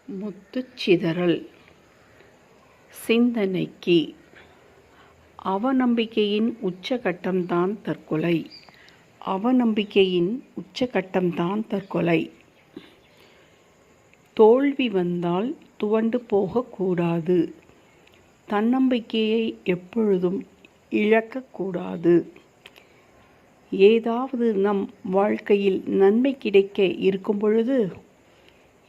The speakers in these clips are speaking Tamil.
முத்துச்சிதறல் சிந்தனைக்கு. அவநம்பிக்கையின் உச்சகட்டம்தான் தற்கொலை. அவநம்பிக்கையின் உச்சகட்டம்தான் தற்கொலை. தோல்வி வந்தால் துவண்டு போகக்கூடாது. தன்னம்பிக்கையை எப்பொழுதும் இழக்கக்கூடாது. ஏதாவது நம் வாழ்க்கையில் நன்மை கிடைக்க இருக்கும் பொழுது,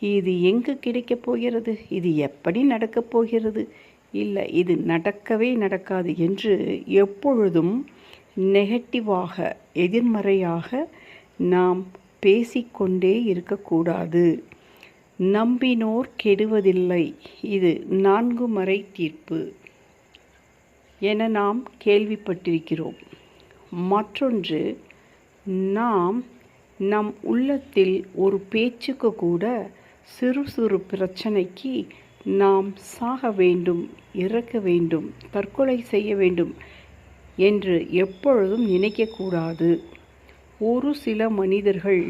இது எங்கு கிடைக்கப் போகிறது, இது எப்படி நடக்கப் போகிறது, இல்லை இது நடக்கவே நடக்காது என்று எப்பொழுதும் நெகட்டிவாக, எதிர்மறையாக நாம் பேசிக்கொண்டே இருக்கக்கூடாது. நம்பினோர் கெடுவதில்லை, இது 4 மறை தீர்ப்பு என நாம் கேள்விப்பட்டிருக்கிறோம். மற்றொன்று, நாம் நம் உள்ளத்தில் ஒரு பேச்சுக்கு கூட சிறு சிறு பிரச்சனைக்கு நாம் சாக வேண்டும், இறக்க வேண்டும், தற்கொலை செய்ய வேண்டும் என்று எப்பொழுதும் நினைக்கக்கூடாது. ஒரு சில மனிதர்கள்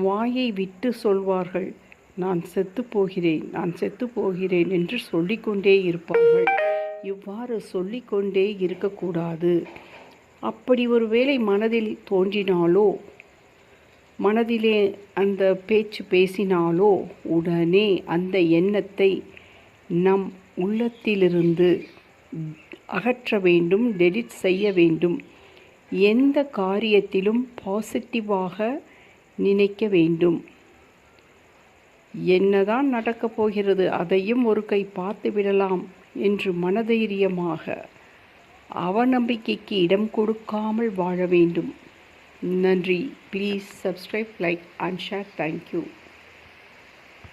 வாயை விட்டு சொல்வார்கள், நான் செத்து போகிறேன், நான் செத்து போகிறேன் என்று சொல்லிக்கொண்டே இருப்பார்கள். இவ்வாறு சொல்லிக்கொண்டே இருக்கக்கூடாது. அப்படி ஒரு வேளை மனதில் தோன்றினாலோ, மனதிலே அந்த பேச்சு பேசினாலோ, உடனே அந்த எண்ணத்தை நம் உள்ளத்திலிருந்து அகற்ற வேண்டும், டெலிட் செய்ய வேண்டும். எந்த காரியத்திலும் பாசிட்டிவாக நினைக்க வேண்டும். என்னதான் நடக்கப் போகிறது, அதையும் ஒரு கை பார்த்து விடலாம் என்று மனதைரியமாக அவநம்பிக்கைக்கு இடம் கொடுக்காமல் வாழ வேண்டும். நன்றி. Please subscribe, like and share. Thank you.